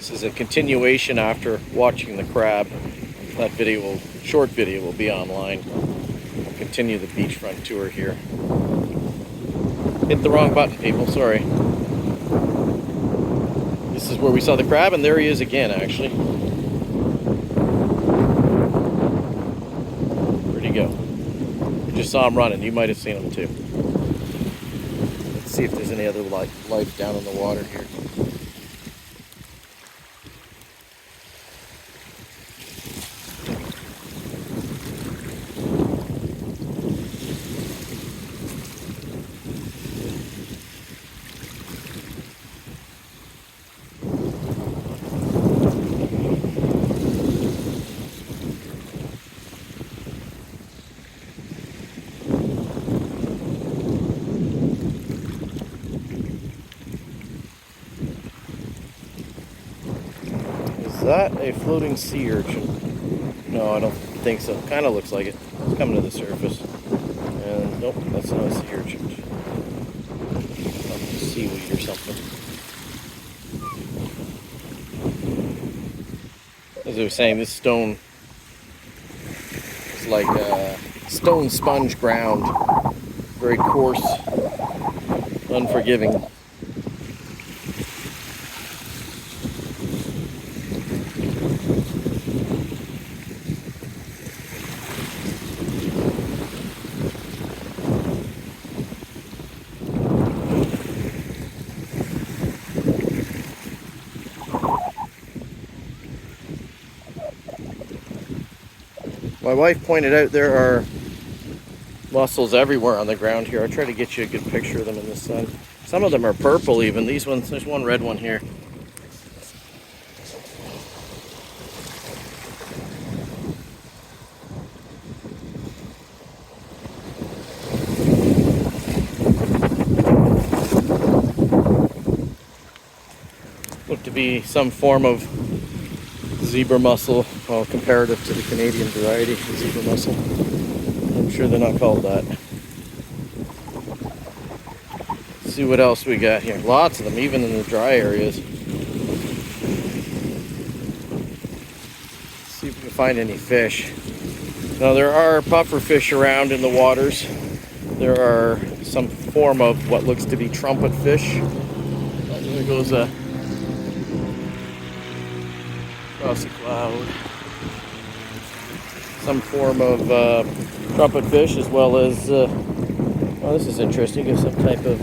This is a continuation after watching the crab. That video short video will be online. We'll continue the beachfront tour here. Hit the wrong button, people, sorry. This is where we saw the crab, and there he is again, actually. Where'd he go? We just saw him running. You might have seen him too. Let's see if there's any other life down in the water here. Is that a floating sea urchin? No, I don't think so. Kind of looks like it. It's coming to the surface. And nope, that's not a sea urchin. Seaweed or something. As I was saying, this stone is like stone sponge ground. Very coarse, unforgiving. My wife pointed out there are mussels everywhere on the ground here. I'll try to get you a good picture of them in the sun. Some of them are purple even. These ones, there's one red one here. Look to be some form of zebra mussel, well, comparative to the Canadian variety of zebra mussel. I'm sure they're not called that. Let's see what else we got here. Lots of them, even in the dry areas. Let's see if we can find any fish. Now there are puffer fish around in the waters. There are some form of what looks to be trumpet fish. There goes a across the cloud. Some form of trumpet fish, as well as oh, this is interesting. It's some type of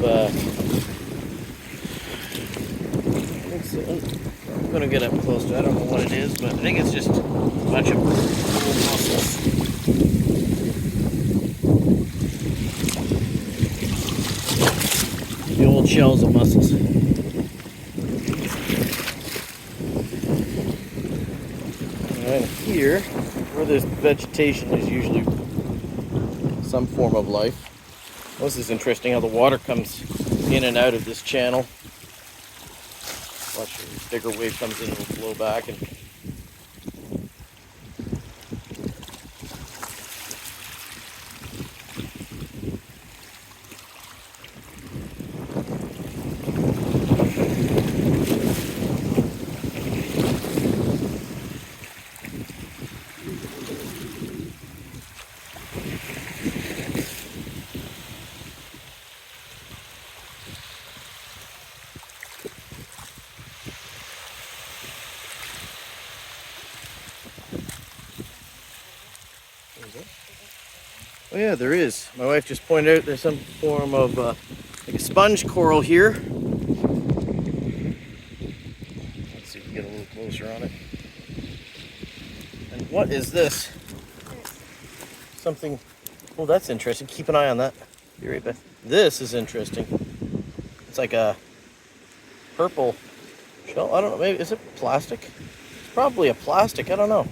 I'm gonna get up close to it. I don't know what it is, but I think it's just a bunch of old mussels. The old shells of mussels. And here, where there's vegetation, is usually some form of life. Well, this is interesting how the water comes in and out of this channel. Watch, a bigger wave comes in, it'll flow back and oh yeah, there is. My wife just pointed out there's some form of like a sponge coral here. Let's see if we can get a little closer on it. And what is this? Something, oh, that's interesting. Keep an eye on that. Be right back. This is interesting. It's like a purple shell. I don't know, maybe, is it plastic? It's probably a plastic, I don't know.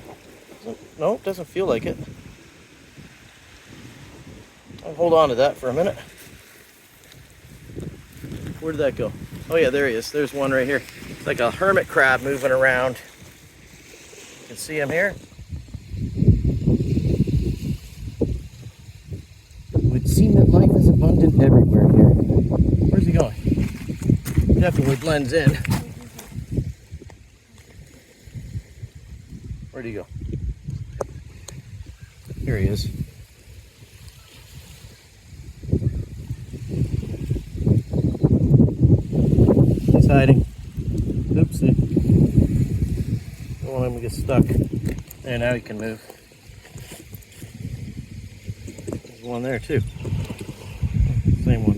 No, it doesn't feel like it. I'll hold on to that for a minute. Where did that go? Oh yeah, there he is. There's one right here. It's like a hermit crab moving around. You can see him here. It would seem that life is abundant everywhere here. Where's he going? Definitely blends in. he go? Here he is. He's hiding. Oopsie. Don't want him to get stuck. There, now he can move. There's one there too. Same one.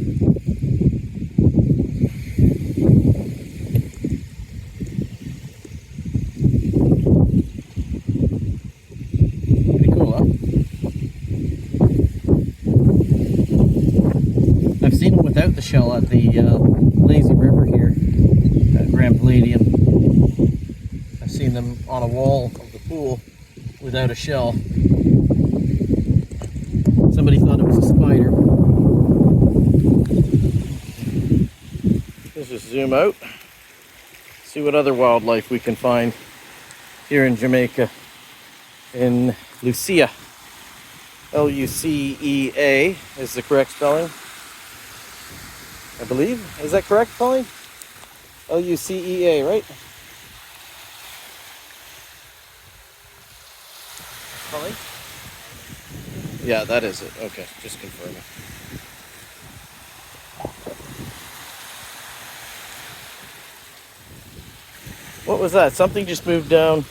Pretty cool, huh? I've seen them without the shell at the lazy river here at Palladium. I've seen them on a wall of the pool without a shell. Somebody thought it was a spider. Let's just zoom out, see what other wildlife we can find here in Jamaica, in Lucia. Lucea is the correct spelling, I believe. Is that correct, Pauline? Lucea, right? Pauline? Yeah, that is it. Okay, just confirming. What was that? Something just moved down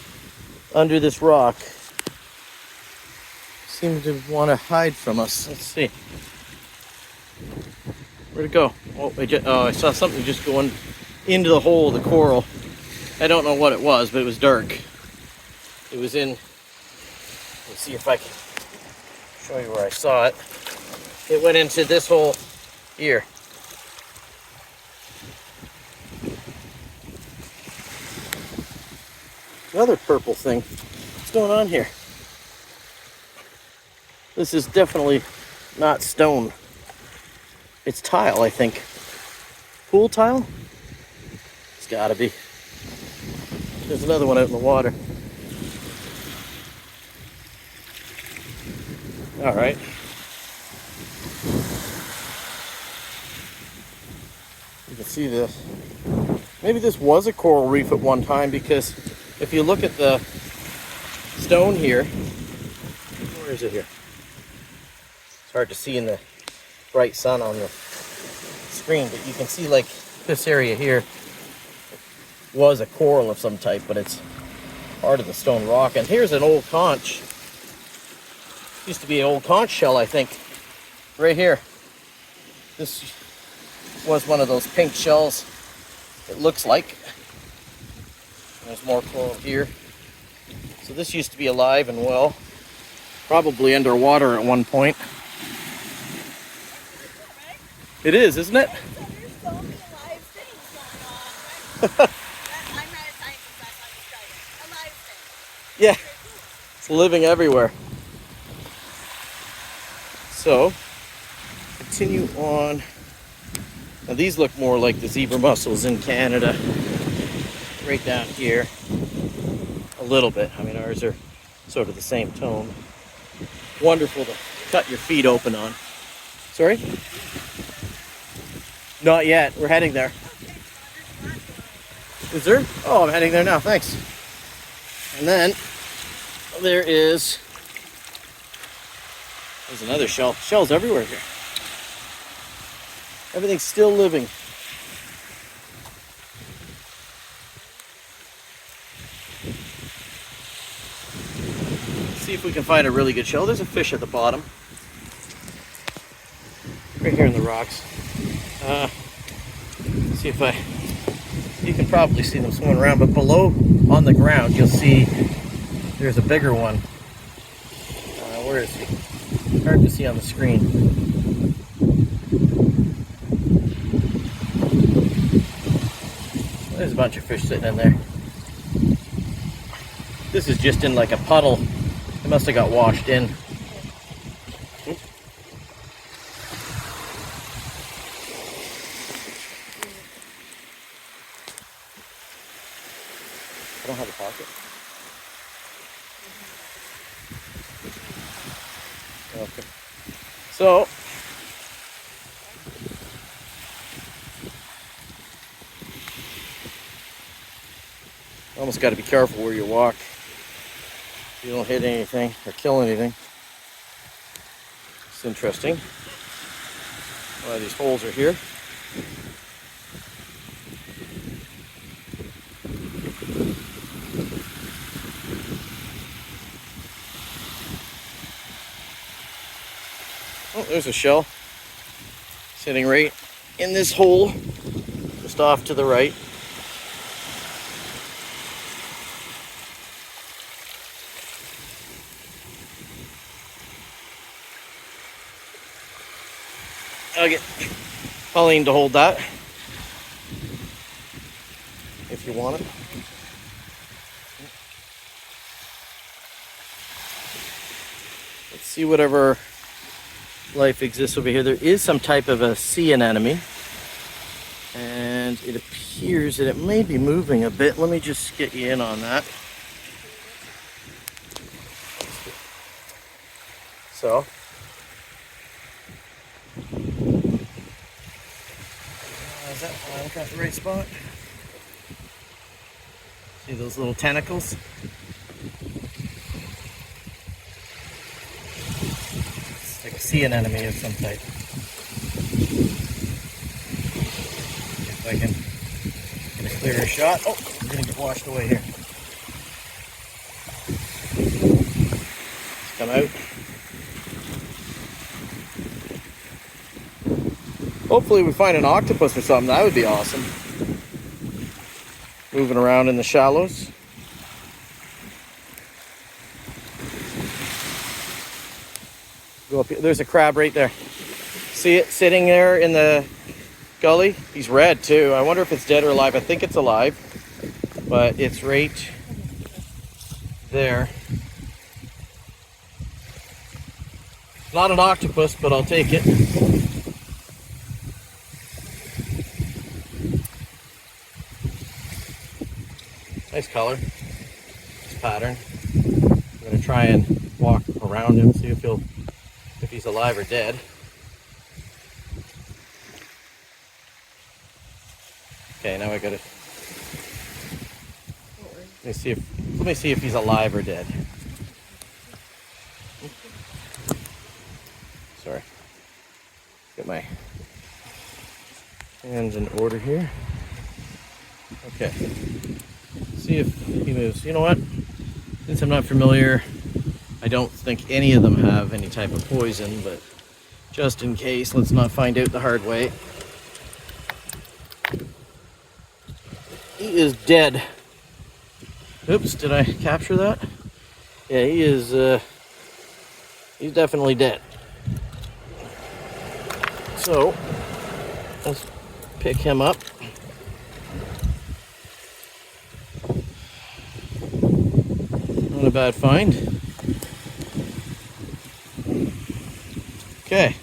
under this rock. Seemed to want to hide from us. Let's see. Where'd it go? Oh, I saw something just going into the hole of the coral. I don't know what it was, but it was dark. It was in... Let's see if I can show you where I saw it. It went into this hole here. Another purple thing. What's going on here? This is definitely not stone. It's tile, I think. Pool tile? It's gotta be. There's another one out in the water. All right. You can see this. Maybe this was a coral reef at one time, because if you look at the stone here, where is it here? It's hard to see in the bright sun on the screen, but you can see like this area here was a coral of some type, but it's part of the stone rock. And here's an old conch. Used to be an old conch shell, I think, right here. This was one of those pink shells, it looks like. There's more coral here. So this used to be alive and well, probably underwater at one point. It is, isn't it? There's so many alive things going on, right? I'm not a scientist, that's how you describe it. Alive things. Yeah, it's living everywhere. So, continue on. Now these look more like the zebra mussels in Canada. Right down here. A little bit. I mean, ours are sort of the same tone. Wonderful to cut your feet open on. Sorry? Not yet. We're heading there. Is there? Oh, I'm heading there now. Thanks. And then there is... There's another shell. Shells everywhere here. Everything's still living. Let's see if we can find a really good shell. There's a fish at the bottom. Right here in the rocks. See if you can probably see them swimming around, but below on the ground you'll see there's a bigger one. Where is he? Hard to see on the screen. There's a bunch of fish sitting in there. This is just in like a puddle. It must have got washed in. I don't have a pocket. Okay. So, almost got to be careful where you walk. You don't hit anything or kill anything. It's interesting why these holes are here. Oh, there's a shell sitting right in this hole, just off to the right. I'll get Pauline to hold that if you want it. Let's see whatever life exists over here. There is some type of a sea anemone, and it appears that it may be moving a bit. Let me just get you in on that. So, is that got the right spot? See those little tentacles? It's like a sea anemone of some type. See if I can get a clearer shot. Oh, I'm gonna get washed away here. Let's come out. Hopefully we find an octopus or something. That would be awesome. Moving around in the shallows. Go up here. There's a crab right there. See it sitting there in the gully? He's red too. I wonder if it's dead or alive. I think it's alive, but it's right there. Not an octopus, but I'll take it. Nice color, nice pattern. I'm gonna try and walk around him, see if he's alive or dead. Okay, now I gotta. Let me see if he's alive or dead. Sorry. Get my hands in order here. Okay. See if he moves. You know what? Since I'm not familiar, I don't think any of them have any type of poison, but just in case, let's not find out the hard way. He is dead. Oops, did I capture that? Yeah, he is, he's definitely dead. So, let's pick him up. Not a bad find. Okay.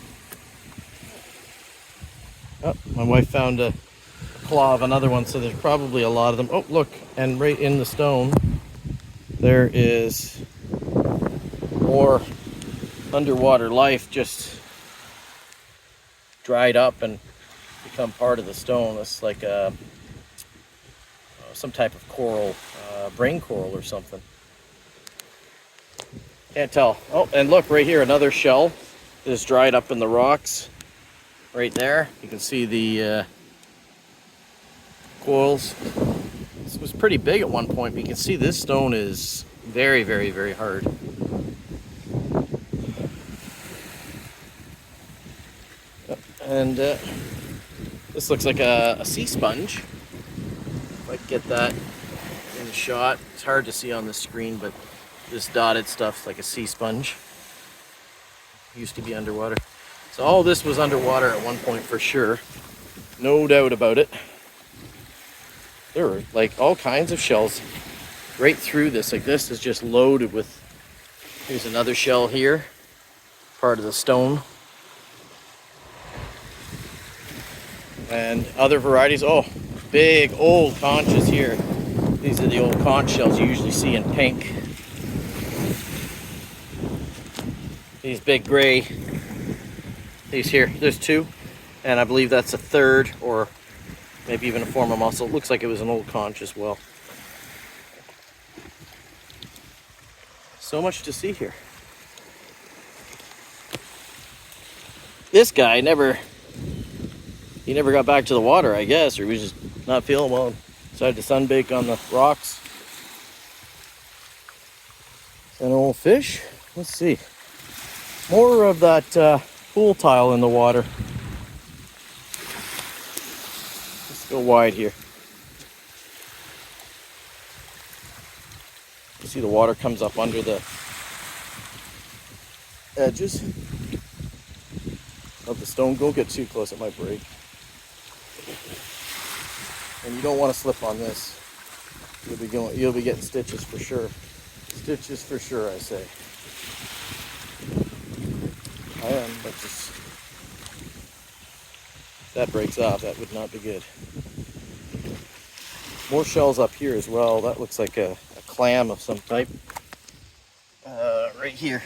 Oh, my wife found a claw of another one, so there's probably a lot of them. Oh, look, and right in the stone, there is more underwater life just dried up and become part of the stone. It's like some type of coral, brain coral or something. Can't tell. Oh, and look right here, another shell is dried up in the rocks. Right there, you can see the coils. This was pretty big at one point, but you can see this stone is very, very, very hard. And this looks like a sea sponge. If I can get that in shot. It's hard to see on the screen, but this dotted stuff's like a sea sponge. Used to be underwater. So all this was underwater at one point for sure. No doubt about it. There were like all kinds of shells right through this. Like this is just loaded with, here's another shell here, part of the stone. And other varieties, oh, big old conches here. These are the old conch shells you usually see in pink. These big gray, these here, there's two, and I believe that's a third, or maybe even a form of mussel. It looks like it was an old conch as well. So much to see here. This guy never got back to the water, I guess, or he was just not feeling well. Decided to sunbake on the rocks. An old fish. Let's see. More of that pool tile in the water. Let's go wide here. You see the water comes up under the edges of the stone. Don't get too close, it might break. And you don't want to slip on this. You'll be getting stitches for sure. Stitches for sure, I say. I am, but just if that breaks off, that would not be good. More shells up here as well. That looks like a clam of some type. Right here.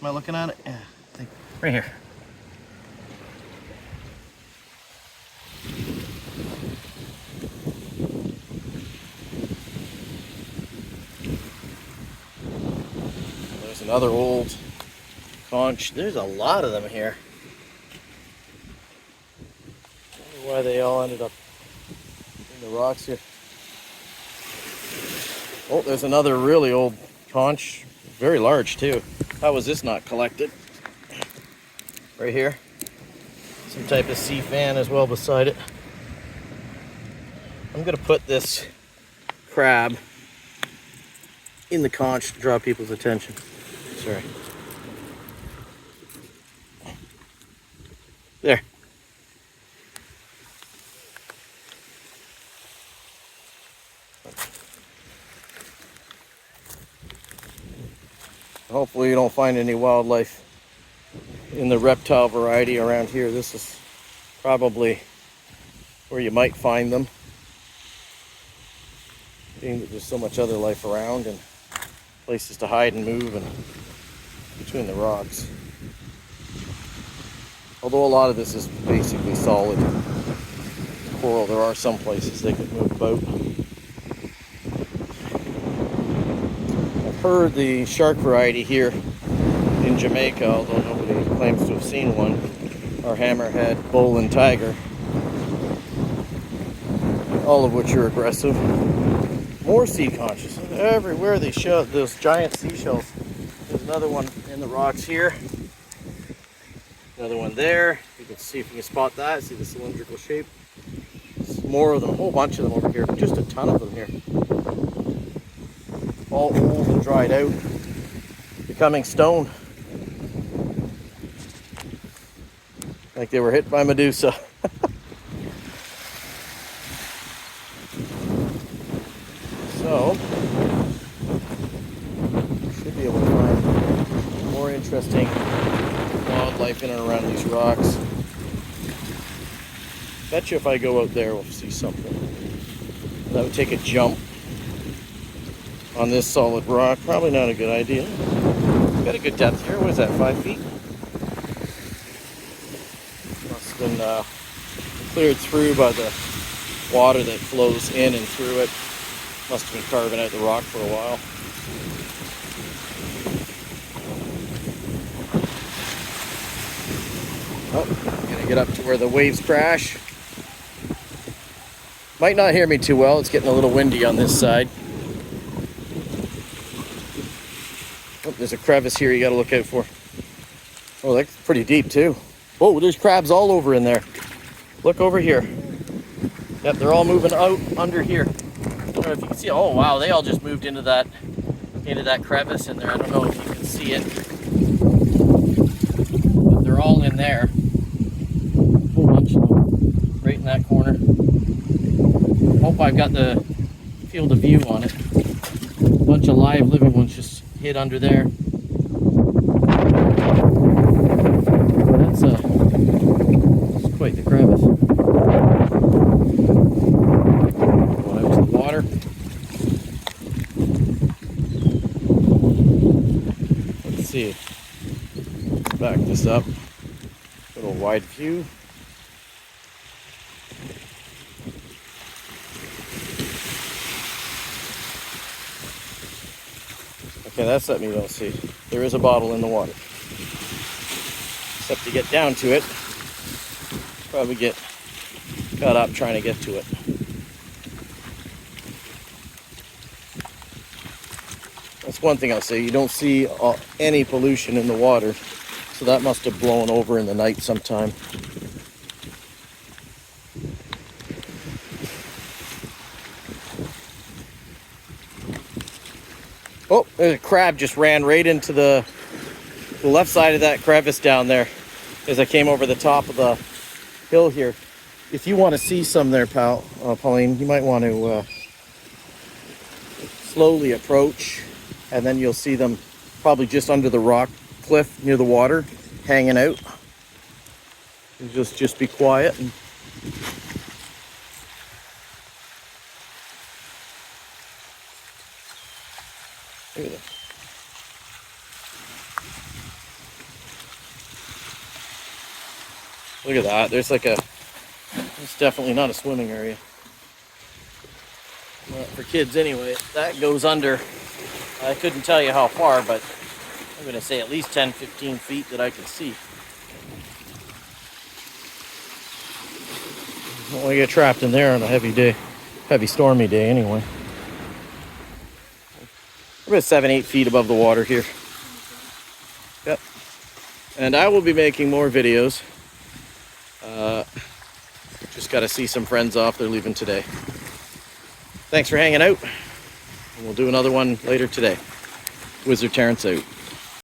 Am I looking at it? Yeah, I think right here. There's another old conch. There's a lot of them here. I wonder why they all ended up in the rocks here. Oh, there's another really old conch. Very large too. How was this not collected? Right here. Some type of sea fan as well beside it. I'm gonna put this crab in the conch to draw people's attention. Sorry. There. Hopefully you don't find any wildlife in the reptile variety around here. This is probably where you might find them, being that there's so much other life around and places to hide and move and between the rocks. Although a lot of this is basically solid coral, there are some places they could move about. I've heard the shark variety here in Jamaica, although nobody claims to have seen one, are hammerhead, bull, and tiger, all of which are aggressive. More sea conches. Everywhere they show those giant seashells. There's another one in the rocks here. Another one there. You can see if you can spot that. See the cylindrical shape. More of them. A whole bunch of them over here. Just a ton of them here. All old and dried out. Becoming stone. Like they were hit by Medusa. So, should be able to find more interesting wildlife in and around these rocks. Bet you if I go out there we'll see something. That would take a jump on this solid rock. Probably not a good idea. Got a good depth here. What is that, 5 feet? Must have been cleared through by the water that flows in and through it. Must have been carving out the rock for a while. Oh, I'm gonna get up to where the waves crash. Might not hear me too well. It's getting a little windy on this side. Oh, there's a crevice here you gotta look out for. Oh, that's pretty deep too. Whoa, there's crabs all over in there. Look over here. Yep, they're all moving out under here. I don't know if you can see. Oh wow, they all just moved into that crevice in there. I don't know if you can see it, but they're all in there. A whole bunch of them, right in that corner. Hope I've got the field of view on it. A bunch of live living ones just hid under there. That's quite the crevice. Going out to the water. Let's see. Let's back this up. A little wide view. Okay, that's something you don't see. There is a bottle in the water. Except to get down to it, probably get caught up trying to get to it. That's one thing I'll say. You don't see any pollution in the water. So that must have blown over in the night sometime. Oh, there's a crab just ran right into the left side of that crevice down there as I came over the top of the hill here. If you want to see some there, Pauline, you might want to slowly approach, and then you'll see them probably just under the rock cliff near the water, hanging out. And just be quiet. And look at that. Look at that. There's like it's definitely not a swimming area. Not for kids anyway. That goes under, I couldn't tell you how far, but I'm going to say at least 10, 15 feet that I can see. Don't want to get trapped in there on a heavy stormy day anyway. We're about 7, 8 feet above the water here. Yep. And I will be making more videos. Just got to see some friends off. They're leaving today. Thanks for hanging out. And we'll do another one later today. Wizard Terrence out.